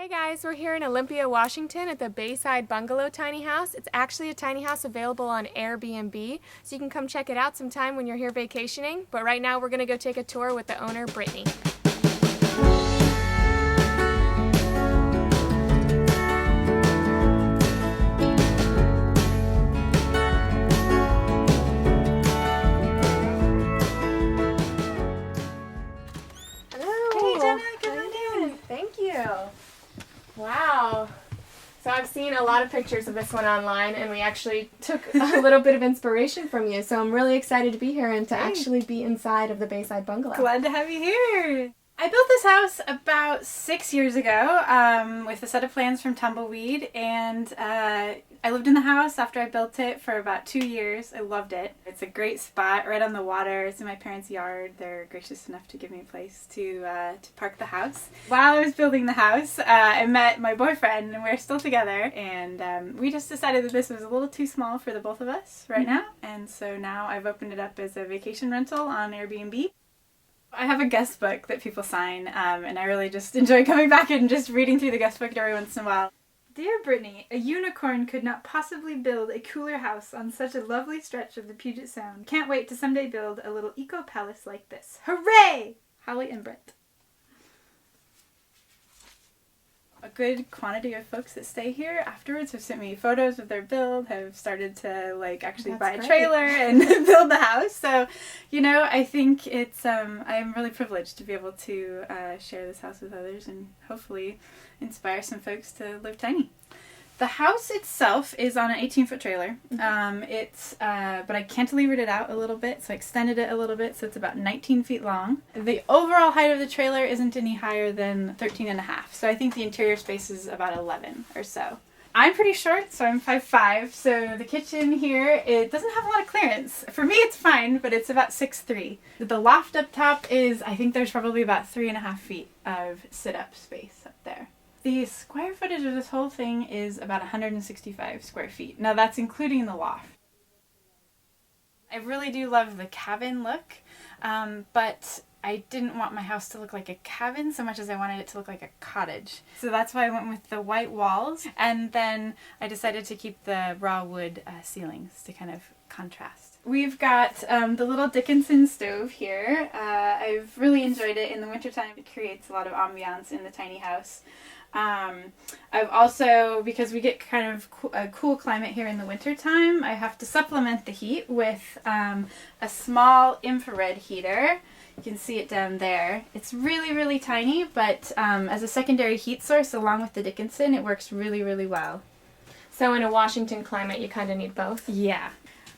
Hey guys, we're here in Olympia, Washington at the Bayside Bungalow Tiny House. It's actually a tiny house available on Airbnb, so you can come check it out sometime when you're here vacationing. But right now we're going to go take a tour with the owner, Brittany. Thank you. Wow. So I've seen a lot of pictures of this one online, and we actually took a little bit of inspiration from you. So I'm really excited to be here and to actually be inside of the Bayside Bungalow. Glad to have you here. I built this house about 6 years ago with a set of plans from Tumbleweed, and I lived in the house after I built it for about 2 years. I loved it. It's a great spot right on the water. It's in my parents' yard. They're gracious enough to give me a place to park the house. While I was building the house, I met my boyfriend, and we're still together, and we just decided that this was a little too small for the both of us right now, and so now I've opened it up as a vacation rental on Airbnb. I have a guest book that people sign, and I really just enjoy coming back and just reading through the guest book every once in a while. Dear Brittany, a unicorn could not possibly build a cooler house on such a lovely stretch of the Puget Sound. Can't wait to someday build a little eco-palace like this. Hooray! Holly and Brett. A good quantity of folks that stay here afterwards have sent me photos of their build, have started to actually buy a trailer and build the house. So, I think it's, I'm really privileged to be able to share this house with others and hopefully inspire some folks to live tiny. The house itself is on an 18-foot trailer. But I cantilevered it out a little bit, so I extended it a little bit, so it's about 19 feet long. The overall height of the trailer isn't any higher than 13 and a half, so I think the interior space is about 11 or so. I'm pretty short, so I'm 5'5", so the kitchen here, it doesn't have a lot of clearance. For me, it's fine, but it's about 6'3". The loft up top is, I think there's probably about 3.5 feet of sit-up space up there. The square footage of this whole thing is about 165 square feet. Now that's including the loft. I really do love the cabin look, but I didn't want my house to look like a cabin so much as I wanted it to look like a cottage. So that's why I went with the white walls, and then I decided to keep the raw wood ceilings to kind of contrast. We've got the little Dickinson stove here. I've really enjoyed it in the wintertime. It creates a lot of ambiance in the tiny house. I've also, because we get kind of a cool climate here in the wintertime, I have to supplement the heat with a small infrared heater. You can see it down there. It's really, really tiny, but as a secondary heat source along with the Dickinson, it works really, really well. So in a Washington climate, you kind of need both? Yeah.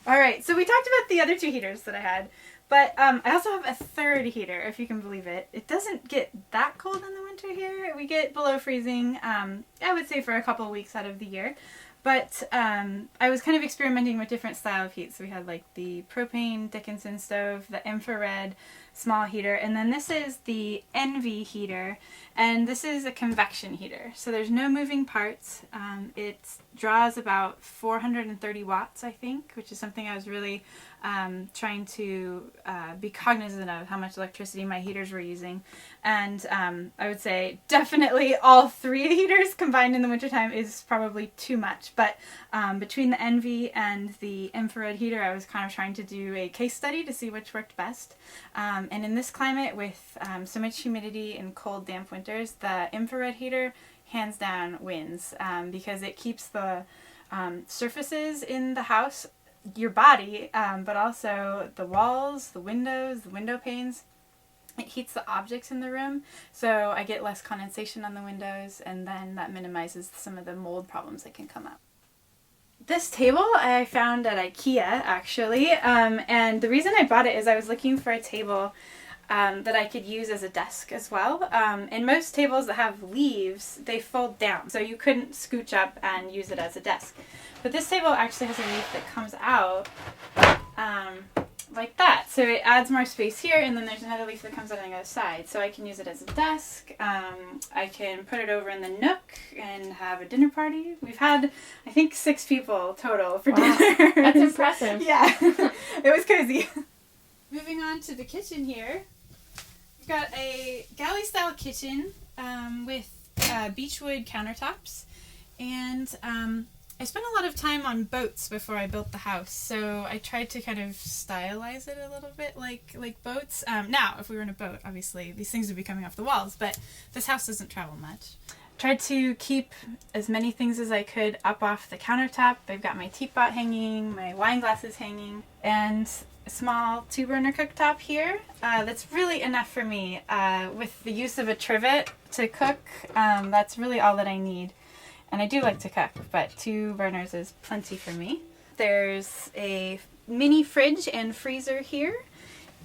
Alright, so we talked about the other two heaters that I had, but I also have a third heater, if you can believe it. It doesn't get that cold in the winter here. We get below freezing, I would say for a couple of weeks out of the year. But I was kind of experimenting with different style of heat. So we had the propane Dickinson stove, the infrared small heater, and then this is the NV heater, and this is a convection heater. So there's no moving parts. It draws about 430 watts, I think, which is something I was really trying to be cognizant of, how much electricity my heaters were using. And I would say definitely all three heaters combined in the wintertime is probably too much. But between the NV and the infrared heater, I was kind of trying to do a case study to see which worked best. And in this climate with so much humidity and cold, damp winters, the infrared heater hands down wins because it keeps the surfaces in the house, your body, but also the walls, the windows, the window panes. It heats the objects in the room, so I get less condensation on the windows, and then that minimizes some of the mold problems that can come up. This table I found at IKEA, actually, and the reason I bought it is I was looking for a table that I could use as a desk as well. And most tables that have leaves, they fold down, so you couldn't scooch up and use it as a desk. But this table actually has a leaf that comes out like that. So it adds more space here, and then there's another leaf that comes out on the other side. So I can use it as a desk. I can put it over in the nook and have a dinner party. We've had, I think, 6 people total for dinner. That's impressive. Yeah, it was cozy. Moving on to the kitchen here. We've got a galley-style kitchen with beechwood countertops, and I spent a lot of time on boats before I built the house, so I tried to kind of stylize it a little bit like boats. Now, if we were in a boat, obviously these things would be coming off the walls, but this house doesn't travel much. Tried to keep as many things as I could up off the countertop. I've got my teapot hanging, my wine glasses hanging, and a small 2-burner cooktop here. That's really enough for me. With the use of a trivet to cook, that's really all that I need. And I do like to cook, but 2 burners is plenty for me. There's a mini fridge and freezer here.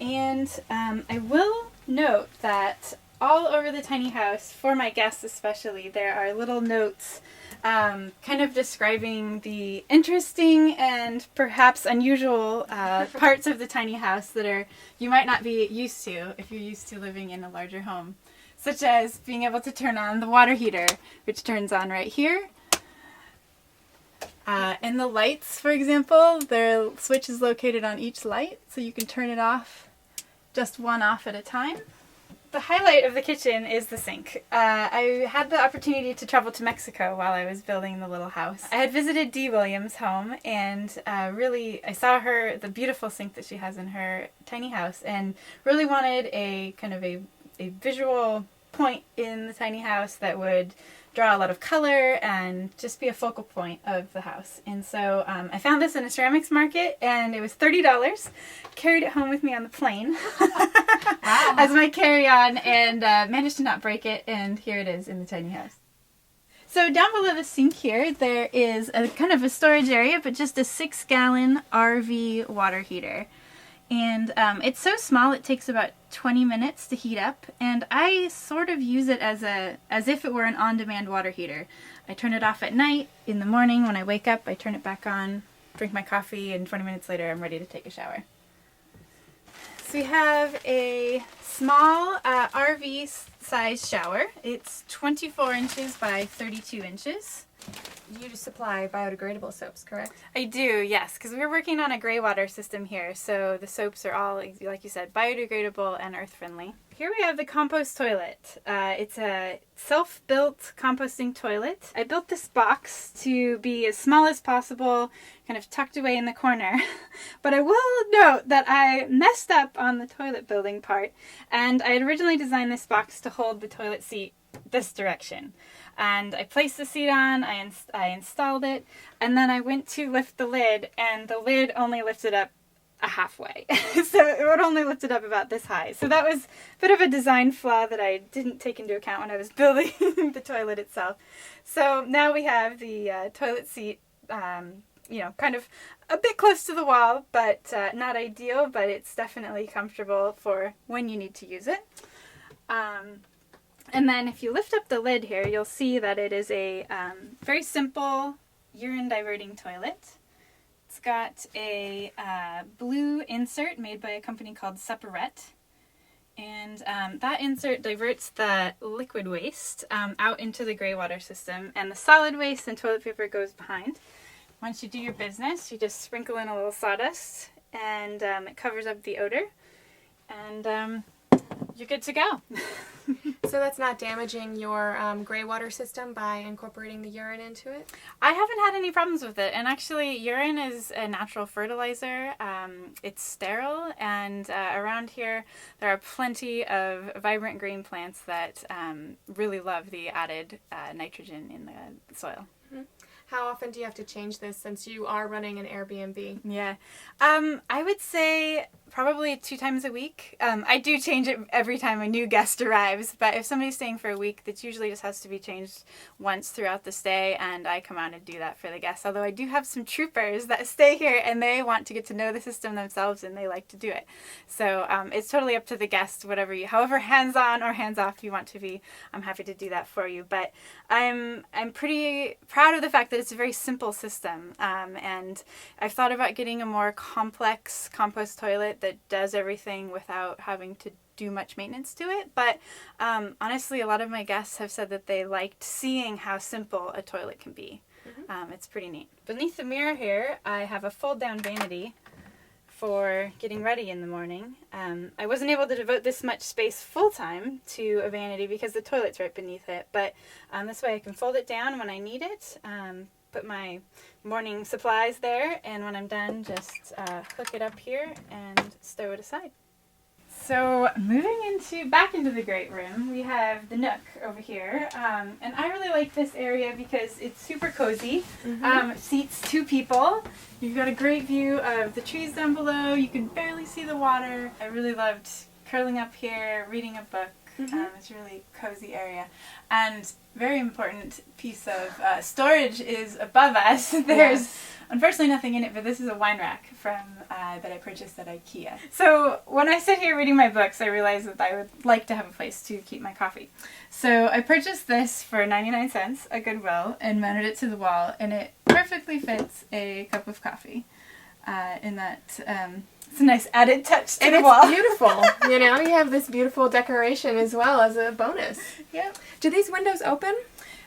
And I will note that all over the tiny house, for my guests especially, there are little notes kind of describing the interesting and perhaps unusual parts of the tiny house that you might not be used to if you're used to living in a larger home. Such as being able to turn on the water heater, which turns on right here. And the lights, for example, their switch is located on each light, so you can turn it off, just one off at a time. The highlight of the kitchen is the sink. I had the opportunity to travel to Mexico while I was building the little house. I had visited Dee Williams' home, and really I saw the beautiful sink that she has in her tiny house, and really wanted a kind of a visual point in the tiny house that would draw a lot of color and just be a focal point of the house. And so I found this in a ceramics market, and it was $30. Carried it home with me on the plane as my carry-on, and managed to not break it, and here it is in the tiny house. So down below the sink here, there is a kind of a storage area, but just a 6-gallon RV water heater. And it's so small it takes about 20 minutes to heat up, and I sort of use it as if it were an on-demand water heater. I turn it off at night. In the morning when I wake up, I turn it back on, drink my coffee, and 20 minutes later I'm ready to take a shower. So we have a small RV size shower. It's 24 inches by 32 inches. You supply biodegradable soaps, correct? I do, yes, because we're working on a gray water system here, so the soaps are all, like you said, biodegradable and earth-friendly. Here we have the compost toilet. It's a self-built composting toilet. I built this box to be as small as possible, kind of tucked away in the corner. But I will note that I messed up on the toilet building part, and I had originally designed this box to hold the toilet seat this direction. And I placed the seat on, I installed it, and then I went to lift the lid, and the lid only lifted up halfway. So it would only lift it up about this high. So that was a bit of a design flaw that I didn't take into account when I was building the toilet itself. So now we have the toilet seat, kind of a bit close to the wall, but not ideal, but it's definitely comfortable for when you need to use it. And then if you lift up the lid here, you'll see that it is a very simple urine diverting toilet. It's got a blue insert made by a company called Separate. And that insert diverts the liquid waste out into the gray water system, and the solid waste and toilet paper goes behind. Once you do your business, you just sprinkle in a little sawdust, and it covers up the odor, and you're good to go. So that's not damaging your gray water system by incorporating the urine into it? I haven't had any problems with it, and actually urine is a natural fertilizer. It's sterile, and around here there are plenty of vibrant green plants that really love the added nitrogen in the soil. Mm-hmm. How often do you have to change this since you are running an Airbnb? Yeah. I would say probably 2 times a week. I do change it every time a new guest arrives, but if somebody's staying for a week, that usually just has to be changed once throughout the stay, and I come out and do that for the guests. Although I do have some troopers that stay here, and they want to get to know the system themselves, and they like to do it. So it's totally up to the guest, however hands-on or hands-off you want to be. I'm happy to do that for you. But I'm pretty proud of the fact that it's a very simple system, and I've thought about getting a more complex compost toilet that does everything without having to do much maintenance to it. But honestly, a lot of my guests have said that they liked seeing how simple a toilet can be. Mm-hmm. It's pretty neat. Beneath the mirror here, I have a fold-down vanity for getting ready in the morning. I wasn't able to devote this much space full time to a vanity because the toilet's right beneath it, but this way I can fold it down when I need it, put my morning supplies there, and when I'm done, just hook it up here and stow it aside. So moving back into the great room, we have the nook over here, and I really like this area because it's super cozy. It seats 2 people. You've got a great view of the trees down below. You can barely see the water. I really loved curling up here, reading a book. It's a really cozy area. And very important piece of storage is above us. There's unfortunately nothing in it, but this is a wine rack from that I purchased at IKEA. So when I sit here reading my books, I realize that I would like to have a place to keep my coffee. So I purchased this for 99 cents at Goodwill and mounted it to the wall, and it perfectly fits a cup of coffee. In that, it's a nice added touch to the wall. And it's beautiful. You know, you have this beautiful decoration as well as a bonus. Yep. Do these windows open?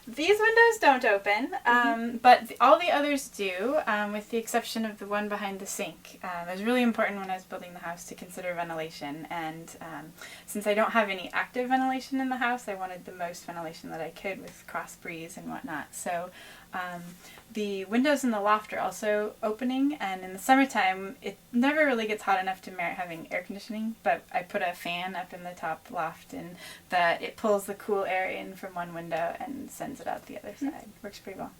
These windows don't open, but all the others do, with the exception of the one behind the sink. It was really important when I was building the house to consider ventilation, and since I don't have any active ventilation in the house, I wanted the most ventilation that I could with cross breeze and whatnot. So the windows in the loft are also opening, and in the summertime it never really gets hot enough to merit having air conditioning, but I put a fan up in the top loft, and it pulls the cool air in from one window and sends it out the other side. Works pretty well.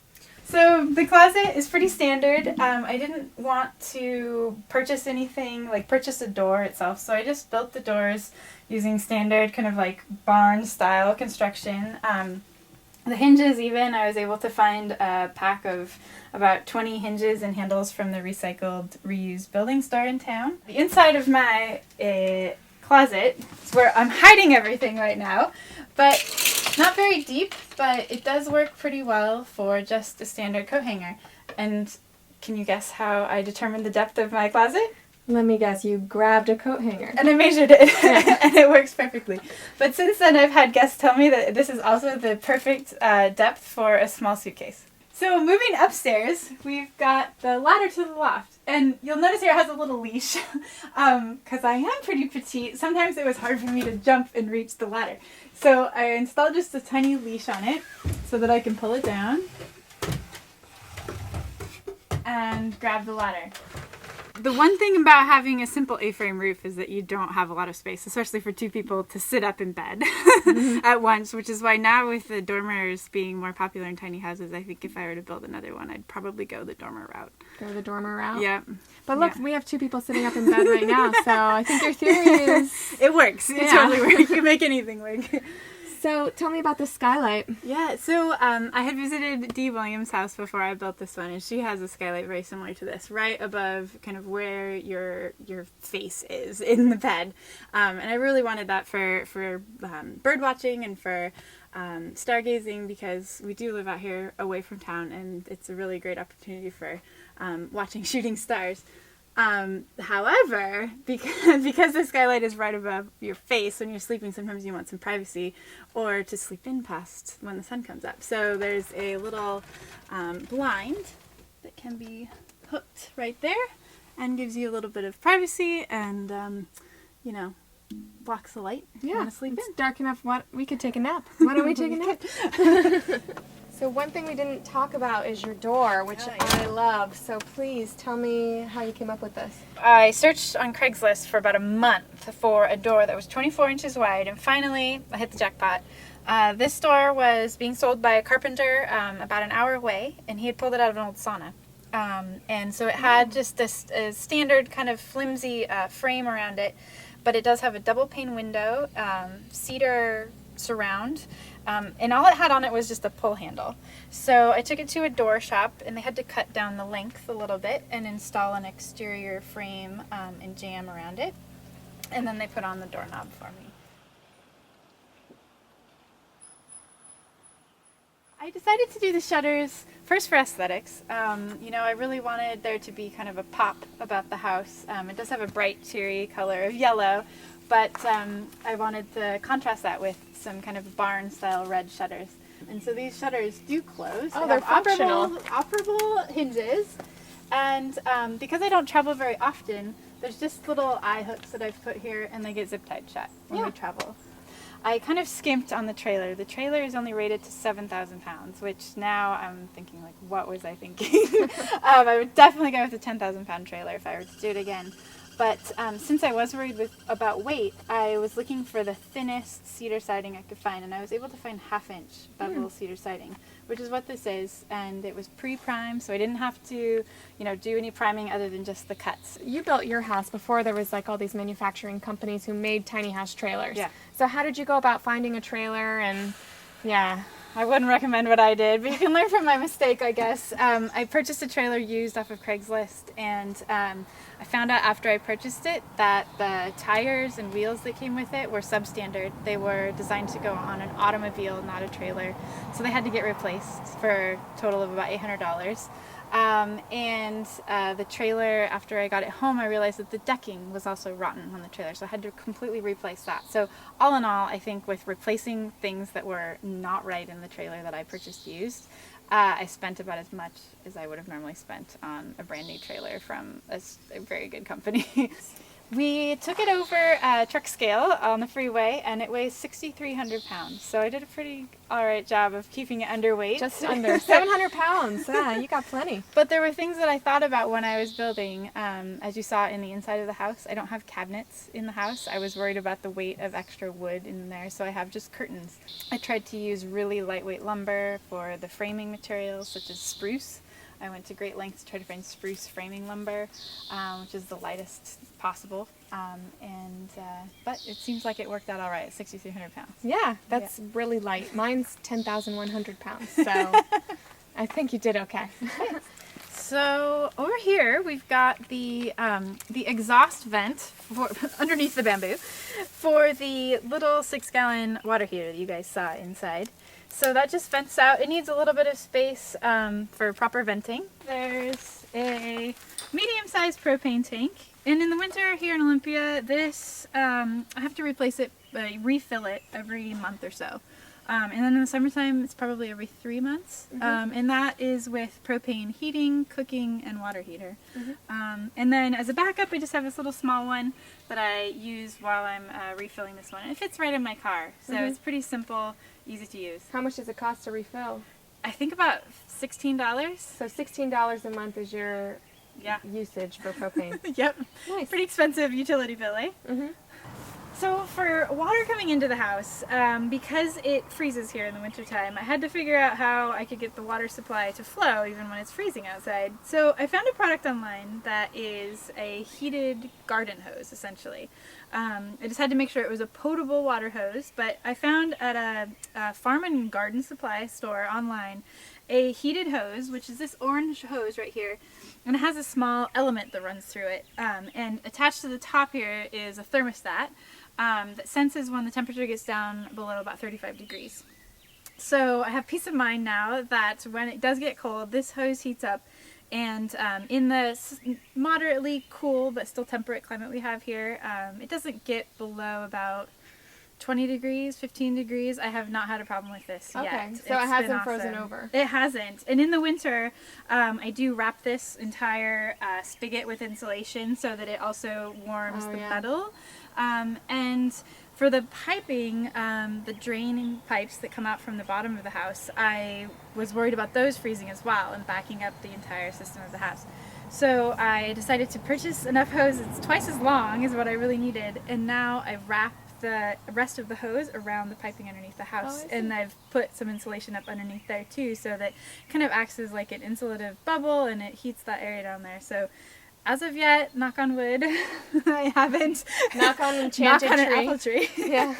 So the closet is pretty standard. I didn't want to purchase anything, like purchase a door itself, so I just built the doors using standard kind of like barn style construction. The hinges even, I was able to find a pack of about 20 hinges and handles from the recycled reused building store in town. The inside of my closet is where I'm hiding everything right now, but not very deep, but it does work pretty well for just a standard coat hanger. And can you guess how I determined the depth of my closet? Let me guess, you grabbed a coat hanger. And I measured it, and it works perfectly. But since then, I've had guests tell me that this is also the perfect depth for a small suitcase. So moving upstairs, we've got the ladder to the loft. And you'll notice here it has a little leash, because I am pretty petite. Sometimes it was hard for me to jump and reach the ladder. So I installed just a tiny leash on it so that I can pull it down and grab the ladder. The one thing about having a simple A-frame roof is that you don't have a lot of space, especially for 2 people to sit up in bed at once, which is why now with the dormers being more popular in tiny houses, I think if I were to build another one, I'd probably go the dormer route. Go the dormer route? Yeah. But look, we have 2 people sitting up in bed right now, so I think your theory is... It works. It totally works. You can make anything work. So tell me about the skylight. Yeah, so I had visited Dee Williams' house before I built this one, and she has a skylight very similar to this, right above kind of where your face is in the bed. And I really wanted that for bird watching and for stargazing, because we do live out here away from town, and it's a really great opportunity for watching shooting stars. However, because the skylight is right above your face when you're sleeping, sometimes you want some privacy or to sleep in past when the sun comes up. So there's a little blind that can be hooked right there and gives you a little bit of privacy and, blocks the light if you want to sleep in. It's dark enough. We could take a nap. Why don't we take a nap? So one thing we didn't talk about is your door, which I love. So please tell me how you came up with this. I searched on Craigslist for about a month for a door that was 24 inches wide, and finally I hit the jackpot. This door was being sold by a carpenter about an hour away, and he had pulled it out of an old sauna. And so it had just this standard kind of flimsy frame around it, but it does have a double pane window, cedar surround, and all it had on it was just a pull handle. So I took it to a door shop, and they had to cut down the length a little bit and install an exterior frame and jamb around it, and then they put on the doorknob for me. I decided to do the shutters first for aesthetics. I really wanted there to be kind of a pop about the house. It does have a bright, cheery color of yellow, but I wanted to contrast that with some kind of barn-style red shutters. And so these shutters do close. Oh, they're functional. Operable hinges. And because I don't travel very often, There's just little eye hooks that I've put here, and they get zip tied shut when Yeah. we travel. I kind of skimped on the trailer. The trailer is only rated to 7,000 pounds, which now I'm thinking, like, what was I thinking? I would definitely go with a 10,000 pound trailer if I were to do it again. But since I was worried about weight, I was looking for the thinnest cedar siding I could find, and I was able to find 1/2 inch bevel cedar siding, which is what this is, and it was pre-primed, so I didn't have to, do any priming other than just the cuts. You built your house before there was like all these manufacturing companies who made tiny house trailers. Yeah. So how did you go about finding a trailer and yeah. I wouldn't recommend what I did, but you can learn from my mistake, I guess. I purchased a trailer used off of Craigslist, and I found out after I purchased it that the tires and wheels that came with it were substandard. They were designed to go on an automobile, not a trailer, so they had to get replaced for a total of about $800. The trailer, after I got it home, I realized that the decking was also rotten on the trailer, so I had to completely replace that. So all in all, I think with replacing things that were not right in the trailer that I purchased used, I spent about as much as I would have normally spent on a brand new trailer from a very good company. We took it over truck scale on the freeway, and it weighs 6,300 pounds. So I did a pretty alright job of keeping it underweight. Just under 700 pounds. Yeah, you got plenty. But there were things that I thought about when I was building. As you saw in the inside of the house, I don't have cabinets in the house. I was worried about the weight of extra wood in there, so I have just curtains. I tried to use really lightweight lumber for the framing materials, such as spruce. I went to great lengths to try to find spruce framing lumber, which is the lightest possible. But it seems like it worked out all right at 6,300 pounds. Yeah, that's really light. Mine's 10,100 pounds, so I think you did okay. So over here we've got the exhaust vent for underneath the bamboo for the little 6-gallon water heater that you guys saw inside. So that just vents out. It needs a little bit of space for proper venting. There's a medium-sized propane tank. And in the winter here in Olympia, this, I have to replace it, refill it every month or so. And then in the summertime, it's probably every 3 months. And that is with propane heating, cooking, and water heater. And then as a backup, I just have this little small one that I use while I'm refilling this one. It fits right in my car, so it's pretty simple, easy to use. How much does it cost to refill? I think about $16. So $16 a month is your usage for propane. Yep. Nice. Pretty expensive utility bill, eh? So for water coming into the house, because it freezes here in the wintertime, I had to figure out how I could get the water supply to flow even when it's freezing outside. So I found a product online that is a heated garden hose, essentially. I just had to make sure it was a potable water hose, but I found at a farm and garden supply store online a heated hose, which is this orange hose right here, and it has a small element that runs through it. And attached to the top here is a thermostat that senses when the temperature gets down below about 35 degrees. So I have peace of mind now that when it does get cold, this hose heats up, and in the moderately cool but still temperate climate we have here, it doesn't get below about 20 degrees, 15 degrees. I have not had a problem with this yet. Okay, so It's it hasn't been frozen awesome. over. It hasn't. And in the winter, I do wrap this entire spigot with insulation so that it also warms the metal. And for the piping, the draining pipes that come out from the bottom of the house, I was worried about those freezing as well and backing up the entire system of the house. So I decided to purchase enough hose that's twice as long as what I really needed, and now I wrap the rest of the hose around the piping underneath the house, and I've put some insulation up underneath there too, so that it kind of acts as like an insulative bubble, and it heats that area down there. So as of yet, knock on wood, I haven't. Knock on an enchanted knock on tree. an apple tree. Yeah.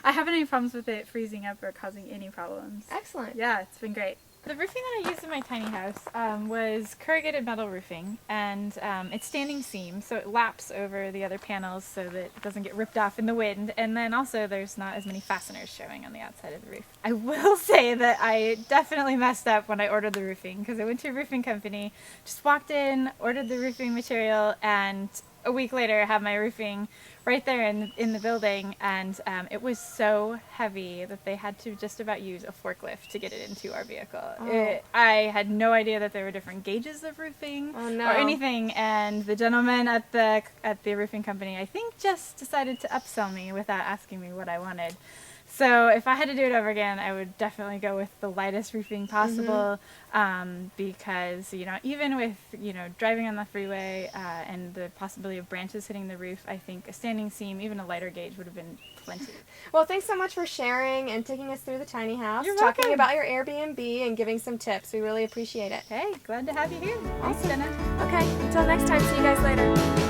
I haven't any problems with it freezing up or causing any problems. Excellent. Yeah, it's been great. The roofing that I used in my tiny house was corrugated metal roofing, and it's standing seam, so it laps over the other panels so that it doesn't get ripped off in the wind, and then also there's not as many fasteners showing on the outside of the roof. I will say that I definitely messed up when I ordered the roofing, because I went to a roofing company, just walked in, ordered the roofing material, and a week later have my roofing right there in the building, and it was so heavy that they had to just about use a forklift to get it into our vehicle. I had no idea that there were different gauges of roofing or anything, and the gentleman at the roofing company, I think, just decided to upsell me without asking me what I wanted. So if I had to do it over again, I would definitely go with the lightest roofing possible, because, you know, even with, you know, driving on the freeway and the possibility of branches hitting the roof, I think a standing seam, even a lighter gauge, would have been plenty. Well, thanks so much for sharing and taking us through the tiny house, You're talking welcome. about your Airbnb and giving some tips. We really appreciate it. Hey, glad to have you here. Thanks, Awesome. Jenna. Okay, until next time, see you guys later.